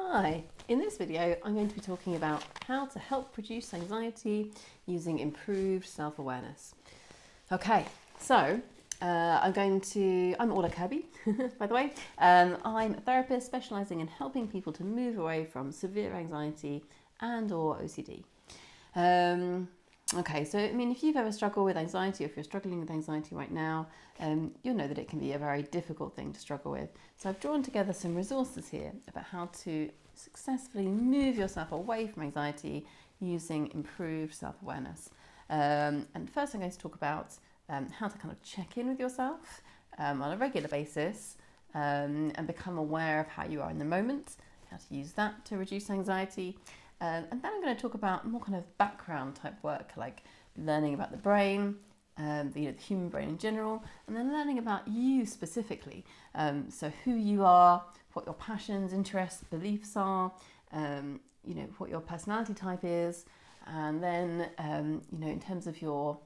Hi, in this video I'm going to be talking about how to help reduce anxiety using improved self-awareness. Okay, so I'm Orla Kirby, by the way. I'm a therapist specialising in helping people to move away from severe anxiety and or OCD. Okay, so I mean, if you've ever struggled with anxiety, or if you're struggling with anxiety right now, you'll know that it can be a very difficult thing to struggle with. So I've drawn together some resources here about how to successfully move yourself away from anxiety using improved self-awareness. And first I'm going to talk about how to kind of check in with yourself on a regular basis and become aware of how you are in the moment, how to use that to reduce anxiety. And then I'm going to talk about more kind of background type work, like learning about the brain, the human brain in general, and then learning about you specifically. So who you are, what your passions, interests, beliefs are, what your personality type is, and then in terms of your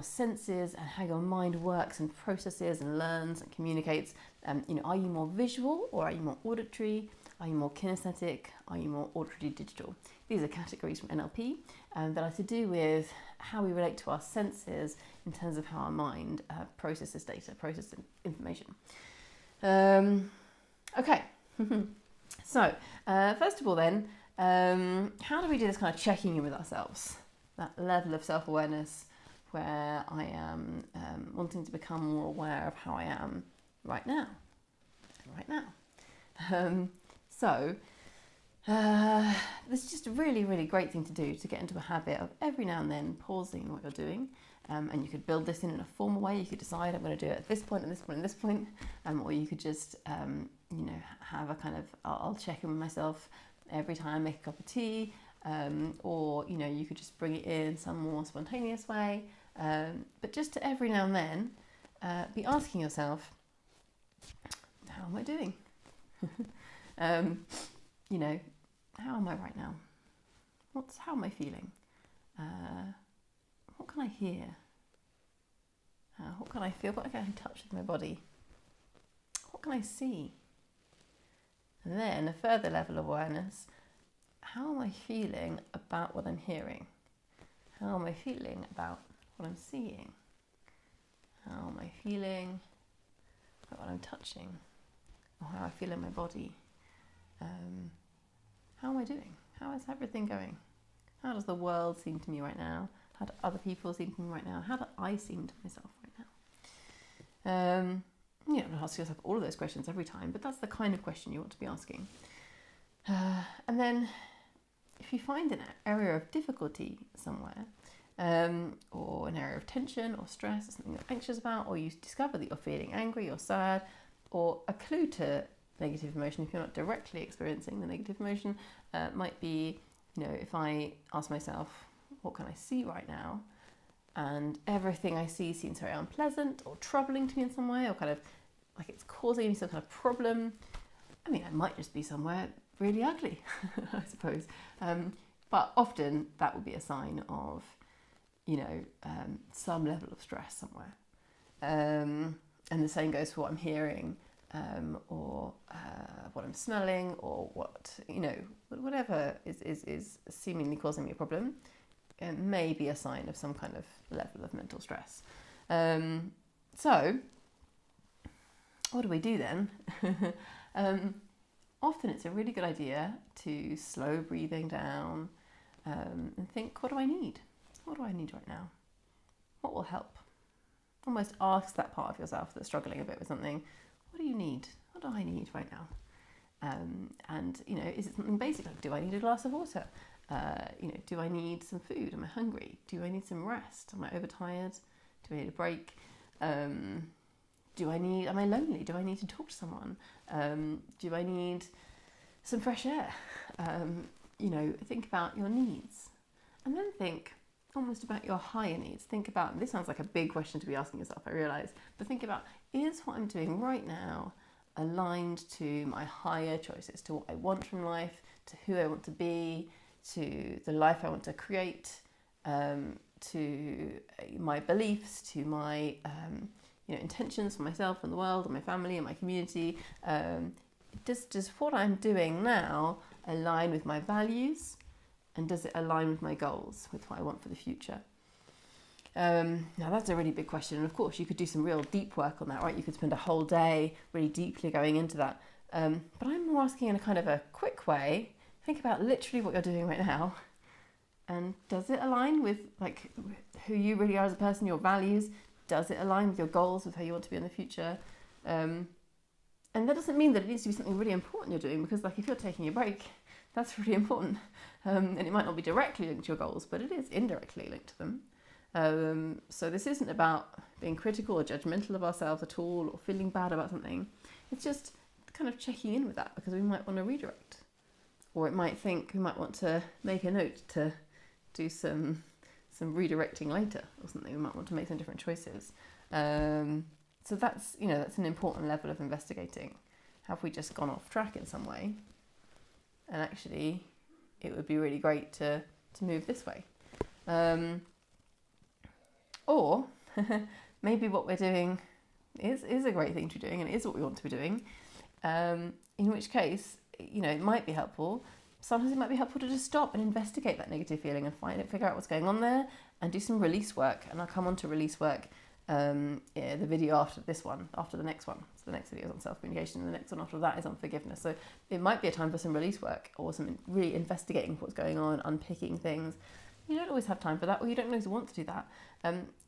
senses and how your mind works and processes and learns and communicates. Are you more visual or are you more auditory? Are you more kinaesthetic? Are you more auditory digital? These are categories from NLP that are to do with how we relate to our senses in terms of how our mind processes data, processes information. Okay, so first of all then, how do we do this kind of checking in with ourselves? That level of self-awareness where I am wanting to become more aware of how I am right now. So this is just a really, really great thing to do, to get into a habit of every now and then pausing what you're doing. And you could build this in a formal way. You could decide I'm going to do it at this point and this point and this point. Or you could just, have a kind of, I'll check in with myself every time I make a cup of tea. Or you could just bring it in some more spontaneous way. But just to every now and then be asking yourself, how am I doing? How am I right now? How am I feeling? What can I hear? What can I feel? What can I touch with my body? What can I see? And then a further level of awareness, how am I feeling about what I'm hearing? How am I feeling about what I'm seeing? How am I feeling about what I'm touching? Or how I feel in my body? How am I doing? How is everything going? How does the world seem to me right now? How do other people seem to me right now? How do I seem to myself right now? You don't ask yourself all of those questions every time, but that's the kind of question you want to be asking. And then if you find an area of difficulty somewhere, or an area of tension or stress or something you're anxious about, or you discover that you're feeling angry or sad, or a clue to negative emotion, if you're not directly experiencing the negative emotion, might be, if I ask myself, what can I see right now? And everything I see seems very unpleasant or troubling to me in some way, or kind of like it's causing me some kind of problem. I mean, I might just be somewhere really ugly, I suppose. But often that would be a sign of, some level of stress somewhere. And the same goes for what I'm hearing, or what I'm smelling, or whatever is seemingly causing me a problem. It may be a sign of some kind of level of mental stress. So, what do we do then? Often it's a really good idea to slow breathing down and think, what do I need? What do I need right now? What will help? Almost ask that part of yourself that's struggling a bit with something, what do you need? What do I need right now? And is it something basic, like do I need a glass of water? Do I need some food? Am I hungry? Do I need some rest? Am I overtired? Do I need a break? Am I lonely? Do I need to talk to someone? Do I need some fresh air? Think about your needs. And then think almost about your higher needs. Think about, and this sounds like a big question to be asking yourself, I realise, but think about, is what I'm doing right now aligned to my higher choices, to what I want from life, to who I want to be, to the life I want to create, to my beliefs, to my intentions for myself and the world and my family and my community? does what I'm doing now align with my values, and does it align with my goals, with what I want for the future? Now that's a really big question, and of course you could do some real deep work on that, right? You could spend a whole day really deeply going into that, but I'm more asking in a kind of a quick way. Think about literally what you're doing right now, and does it align with like who you really are as a person, your values? Does it align with your goals, with how you want to be in the future? And that doesn't mean that it needs to be something really important you're doing, because like if you're taking a break, that's really important, and it might not be directly linked to your goals, but it is indirectly linked to them. So this isn't about being critical or judgmental of ourselves at all, or feeling bad about something. It's just kind of checking in with that, because we might want to redirect, or it might think we might want to make a note to do some redirecting later or something. We might want to make some different choices. So that's an important level of investigating. Have we just gone off track in some way? And actually, it would be really great to move this way. Or maybe what we're doing is a great thing to be doing, and it is what we want to be doing. In which case, it might be helpful. Sometimes it might be helpful to just stop and investigate that negative feeling and figure out what's going on there, and do some release work. And I'll come on to release work the video after this one, after the next one. So the next video is on self-communication, and the next one after that is on forgiveness. So it might be a time for some release work, or some really investigating what's going on, unpicking things. You don't always have time for that, or you don't always want to do that.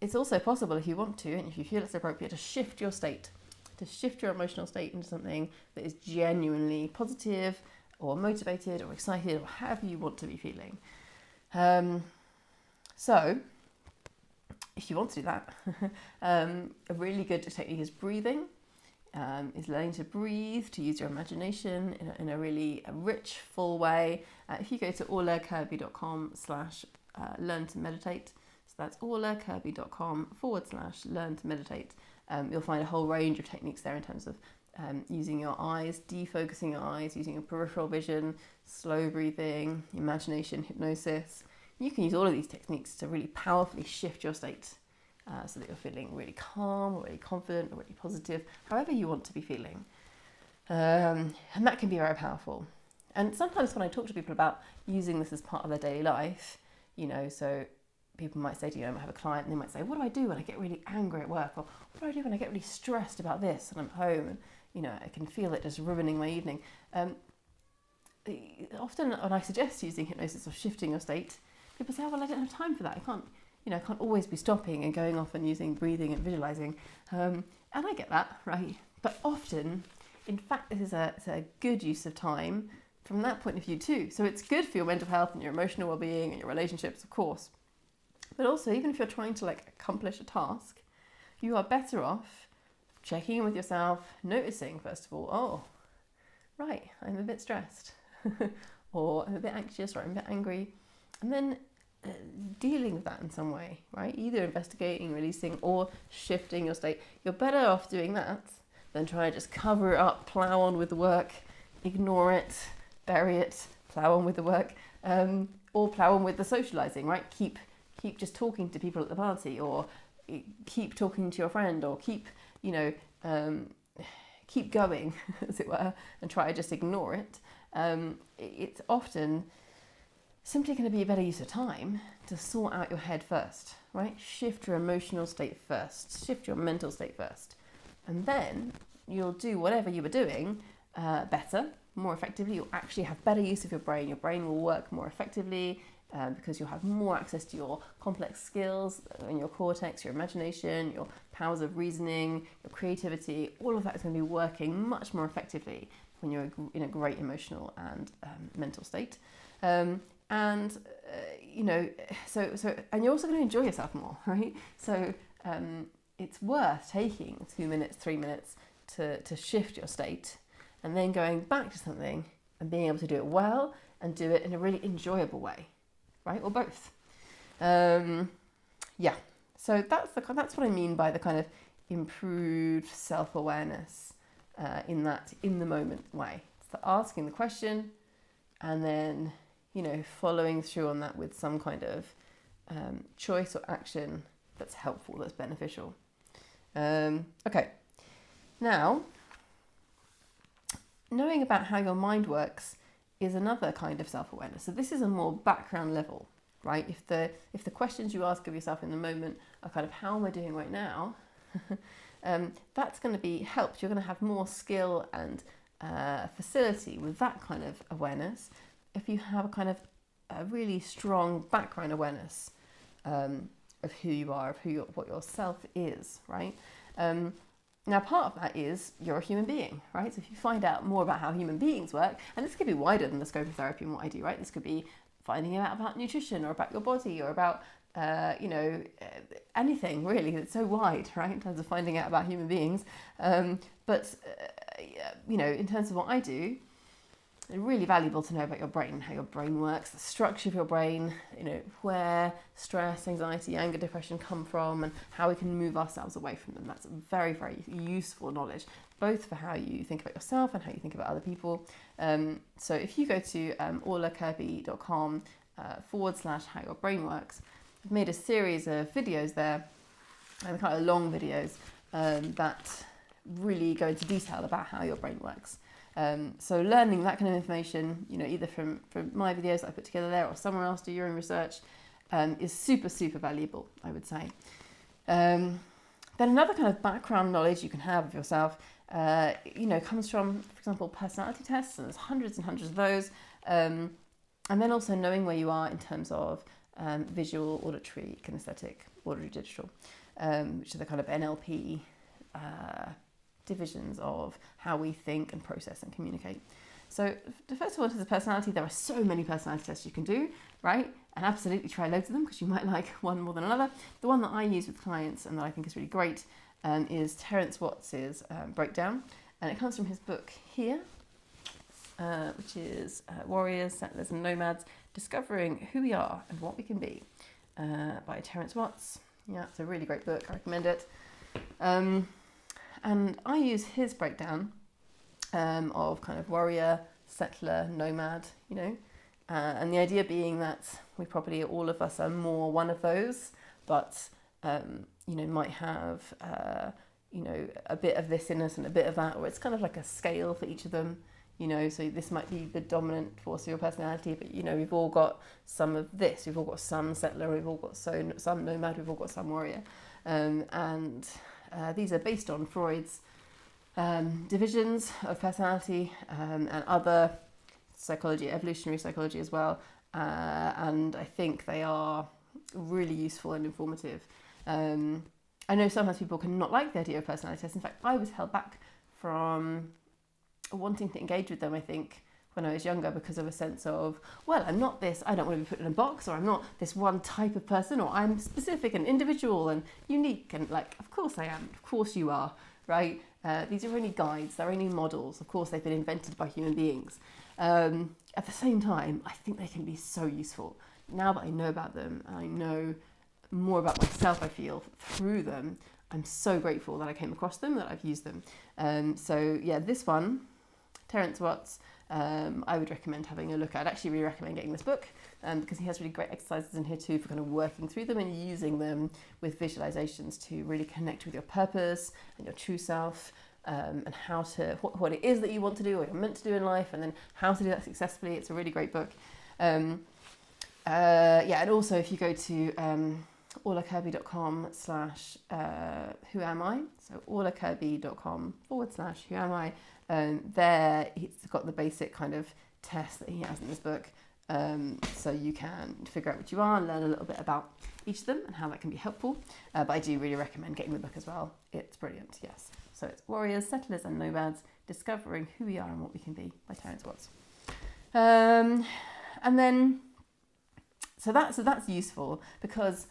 It's also possible, if you want to, and if you feel it's appropriate, to shift your state, to shift your emotional state into something that is genuinely positive, or motivated, or excited, or however you want to be feeling. So, if you want to do that, a really good technique is breathing, is learning to breathe, to use your imagination in a really rich, full way. If you go to orlakirby.com/learn to meditate, so that's orlakirby.com/learn to meditate, you'll find a whole range of techniques there in terms of using your eyes, defocusing your eyes, using your peripheral vision, slow breathing, imagination, hypnosis. You can use all of these techniques to really powerfully shift your state so that you're feeling really calm, or really confident, or really positive, however you want to be feeling. And that can be very powerful. And sometimes when I talk to people about using this as part of their daily life, so people might say to you, I might have a client, and they might say, what do I do when I get really angry at work? Or what do I do when I get really stressed about this and I'm home and, I can feel it just ruining my evening? Often when I suggest using hypnosis or shifting your state, people say, well, I don't have time for that. I can't always be stopping and going off and using breathing and visualizing. And I get that, right? But often, in fact, this is a good use of time from that point of view too. So it's good for your mental health and your emotional well-being and your relationships, of course. But also, even if you're trying to accomplish a task, you are better off checking in with yourself, noticing, first of all, oh, right, I'm a bit stressed, or I'm a bit anxious, or I'm a bit angry, and then dealing with that in some way, right? Either investigating, releasing, or shifting your state. You're better off doing that than trying to just cover it up, plow on with the work, ignore it, bury it, plow on with the work, or plow on with the socializing, right? Keep just talking to people at the party, or keep talking to your friend, or keep going, as it were, and try to just ignore it. It's often simply going to be a better use of time to sort out your head first, right? Shift your emotional state first, shift your mental state first, and then you'll do whatever you were doing better, more effectively. You'll actually have better use of your brain. Your brain will work more effectively because you'll have more access to your complex skills in your cortex, your imagination, your powers of reasoning, your creativity. All of that is going to be working much more effectively when you're in a great emotional and mental state. So and you're also going to enjoy yourself more, right? So it's worth taking 2 minutes, 3 minutes to shift your state, and then going back to something and being able to do it well and do it in a really enjoyable way, right? Or both. So that's what I mean by the kind of improved self-awareness in the moment way. It's the asking the question and then following through on that with some kind of choice or action that's helpful, that's beneficial. Okay, now knowing about how your mind works is another kind of self-awareness. So this is a more background level, right? If the questions you ask of yourself in the moment are kind of, how am I doing right now? That's going to be helped. You're going to have more skill and facility with that kind of awareness if you have a kind of a really strong background awareness of who you are, of what your self is, right? Now, part of that is you're a human being, right? So if you find out more about how human beings work, and this could be wider than the scope of therapy and what I do, right? This could be finding out about nutrition or about your body or about, anything really. It's so wide, right, in terms of finding out about human beings. But in terms of what I do, it's really valuable to know about your brain, how your brain works, the structure of your brain, where stress, anxiety, anger, depression come from, and how we can move ourselves away from them. That's very, very useful knowledge, both for how you think about yourself and how you think about other people. So if you go to orlakirby.com /how your brain works, I've made a series of videos there, and kind of long videos that really go into detail about how your brain works. So learning that kind of information, either from my videos that I put together there or somewhere else, do your own research, is super, super valuable, I would say. Then another kind of background knowledge you can have of yourself, comes from, for example, personality tests, and there's hundreds and hundreds of those. And then also knowing where you are in terms of visual, auditory, kinesthetic, auditory, digital, which are the kind of NLP divisions of how we think and process and communicate. So the first one is the personality. There are so many personality tests you can do, right? And absolutely try loads of them because you might like one more than another. The one that I use with clients and that I think is really great is Terence Watts's breakdown. And it comes from his book here, which is Warriors, Settlers and Nomads, Discovering Who We Are and What We Can Be, by Terence Watts. Yeah, it's a really great book. I recommend it. And I use his breakdown of kind of warrior, settler, nomad, and the idea being that we probably, all of us are more one of those, but, might have, a bit of this in us and a bit of that, or it's kind of like a scale for each of them, so this might be the dominant force of your personality, but, we've all got some of this, we've all got some settler, we've all got some nomad, we've all got some warrior, these are based on Freud's divisions of personality and other psychology, evolutionary psychology as well. And I think they are really useful and informative. I know sometimes people can not like the idea of personality tests. In fact, I was held back from wanting to engage with them, I think, when I was younger, because of a sense of, well, I'm not this, I don't want to be put in a box, or I'm not this one type of person, or I'm specific and individual and unique, and of course I am, of course you are, right? These are only guides, they're only models, of course they've been invented by human beings. At the same time, I think they can be so useful. Now that I know about them, and I know more about myself, I feel, through them, I'm so grateful that I came across them, that I've used them. This one, Terence Watts, I would recommend having a look at. I'd actually really recommend getting this book because he has really great exercises in here too for kind of working through them and using them with visualizations to really connect with your purpose and your true self, and how to, what it is that you want to do or you're meant to do in life, and then how to do that successfully. It's a really great book. And also if you go to orlakirby.com /who am I, so orlakirby.com /who am I, there he's got the basic kind of test that he has in this book, so you can figure out what you are and learn a little bit about each of them and how that can be helpful. But I do really recommend getting the book as well. It's brilliant, yes. So it's Warriors, Settlers and Nomads, Discovering Who We Are and What We Can Be by Terence Watts. And then, so that's useful because,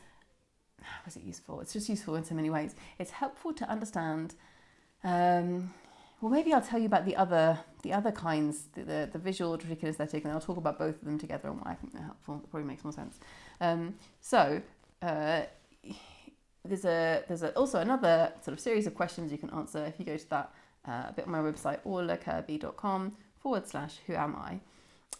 how is it useful? It's just useful in so many ways. It's helpful to understand, well, maybe I'll tell you about the other kinds, the visual, auditory, kinesthetic, and I'll talk about both of them together and why I think they're helpful. It probably makes more sense. There's also another sort of series of questions you can answer if you go to that bit on my website, orlakirby.com /who am I,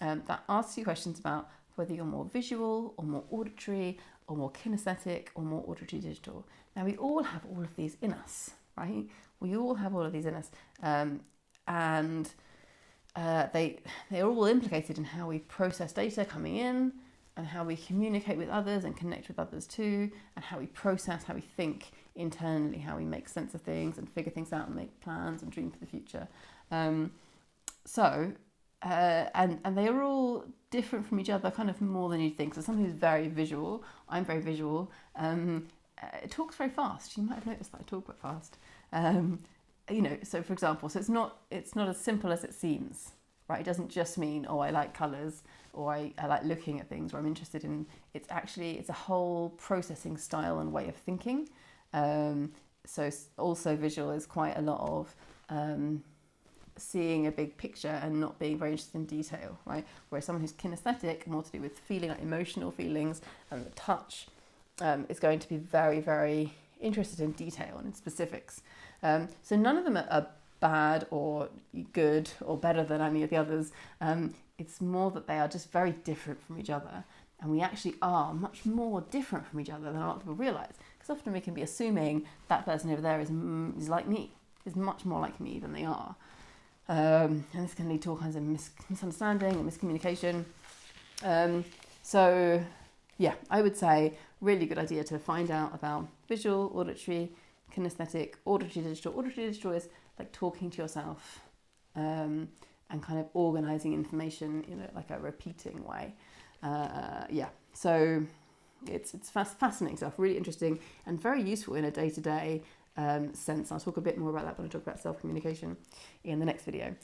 that asks you questions about whether you're more visual or more auditory or more kinesthetic or more auditory digital. Now, we all have all of these in us, right? We all have all of these in us. And they're all implicated in how we process data coming in, and how we communicate with others and connect with others too, and how we process, how we think internally, how we make sense of things and figure things out and make plans and dream for the future. And they are all different from each other, kind of more than you'd think. So someone who's very visual, I'm very visual, it talks very fast. You might have noticed that I talk quite fast. So for example, so it's not as simple as it seems, right? It doesn't just mean, oh, I like colours, or I like looking at things, or I'm interested in, it's a whole processing style and way of thinking. So also visual is quite a lot of seeing a big picture and not being very interested in detail, right? Whereas someone who's kinesthetic, more to do with feeling, like emotional feelings and the touch, is going to be very, very interested in detail and in specifics. So none of them are bad or good or better than any of the others. It's more that they are just very different from each other. And we actually are much more different from each other than a lot of people realise. Because often we can be assuming that person over there is like me, is much more like me than they are. And this can lead to all kinds of misunderstanding and miscommunication. So yeah, I would say really good idea to find out about visual, auditory, kinesthetic, auditory, digital. Auditory, digital is like talking to yourself and kind of organising information in like a repeating way. So it's fascinating stuff, really interesting and very useful in a day-to-day sense. I'll talk a bit more about that when I talk about self-communication in the next video.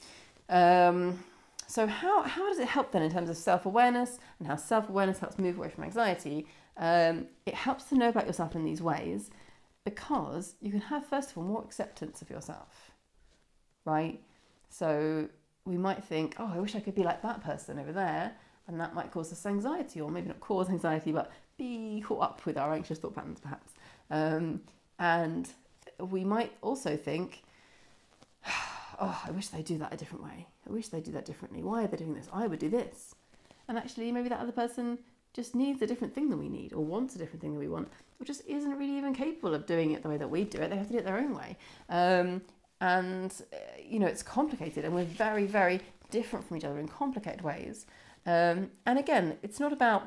So how does it help then in terms of self-awareness, and how self-awareness helps move away from anxiety? It helps to know about yourself in these ways because you can have, first of all, more acceptance of yourself, right? So we might think, oh, I wish I could be like that person over there, and that might cause us anxiety, or maybe not cause anxiety, but be caught up with our anxious thought patterns perhaps. And we might also think, oh, I wish they'd do that a different way. I wish they'd do that differently. Why are they doing this? I would do this. And actually, maybe that other person just needs a different thing than we need, or wants a different thing than we want, or just isn't really even capable of doing it the way that we do it. They have to do it their own way. It's complicated, and we're very, very different from each other in complicated ways. And again, it's not about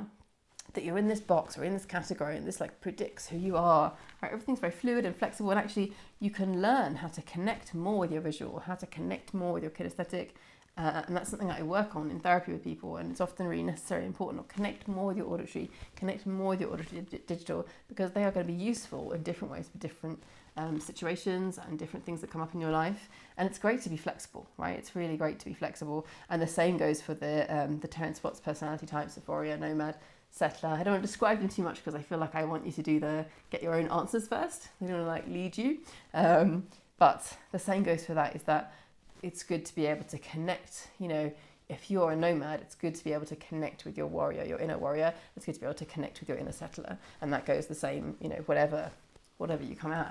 that you're in this box or in this category and this like predicts who you are, right? Everything's very fluid and flexible, and actually you can learn how to connect more with your visual, how to connect more with your kinesthetic, and that's something that I work on in therapy with people, and it's often really necessary and important. Or connect more with your auditory, connect more with your auditory digital, because they are going to be useful in different ways for different situations and different things that come up in your life. And it's great to be flexible, right? It's really great to be flexible. And the same goes for the Terence Watts personality types of warrior, nomad, settler. I don't want to describe them too much because I feel like I want you to get your own answers first. I don't want to lead you. But the same goes for that, is that it's good to be able to connect. If you're a nomad, it's good to be able to connect with your warrior, your inner warrior. It's good to be able to connect with your inner settler. And that goes the same, whatever you come out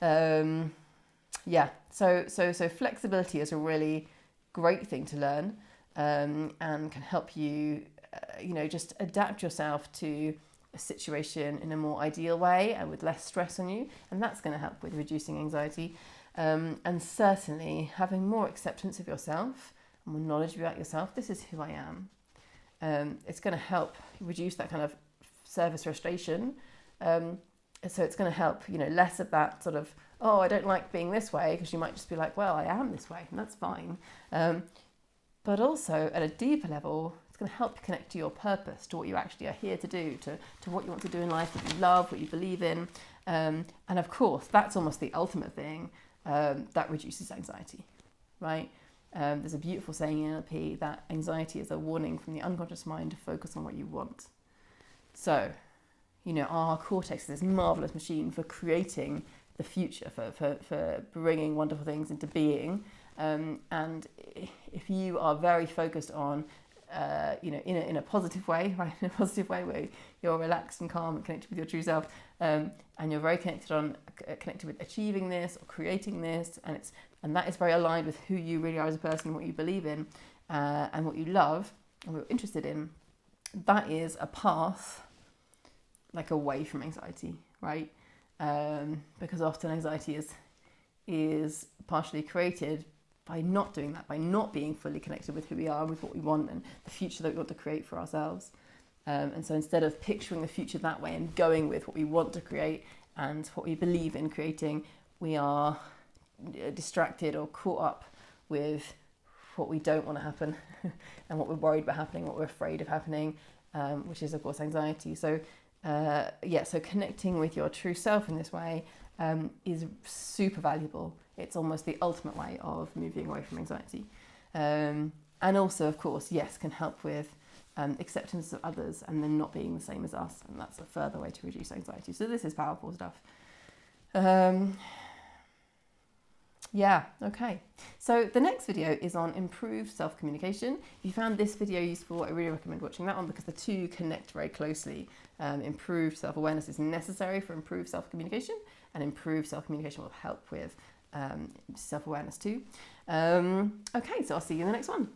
as. So flexibility is a really great thing to learn, and can help you, just adapt yourself to a situation in a more ideal way and with less stress on you. And that's going to help with reducing anxiety. And certainly having more acceptance of yourself and more knowledge about yourself. This is who I am. It's going to help reduce that kind of service frustration. So it's going to help, less of that sort of, oh, I don't like being this way, because you might just be like, well, I am this way, and that's fine. But also at a deeper level, it's going to help you connect to your purpose, to what you actually are here to do, to what you want to do in life, what you love, what you believe in. And of course, that's almost the ultimate thing that reduces anxiety, right? There's a beautiful saying in NLP that anxiety is a warning from the unconscious mind to focus on what you want. So, our cortex is this marvellous machine for creating the future, for bringing wonderful things into being. And if you are very focused on, in a positive way, right? In a positive way where you're relaxed and calm and connected with your true self, and you're very connected with achieving this or creating this, and that is very aligned with who you really are as a person, what you believe in, and what you love and what you're interested in. That is a path away from anxiety, right? Because often anxiety is partially created by not doing that, by not being fully connected with who we are, with what we want and the future that we want to create for ourselves. And so instead of picturing the future that way and going with what we want to create and what we believe in creating, we are distracted or caught up with what we don't want to happen and what we're worried about happening, what we're afraid of happening, which is of course anxiety. So so connecting with your true self in this way is super valuable. It's almost the ultimate way of moving away from anxiety. And also, of course, yes, can help with acceptance of others and then not being the same as us. And that's a further way to reduce anxiety. So this is powerful stuff. Okay. So the next video is on improved self-communication. If you found this video useful, I really recommend watching that one because the two connect very closely. Improved self-awareness is necessary for improved self-communication, and improved self-communication will help with self-awareness too. Okay, so I'll see you in the next one.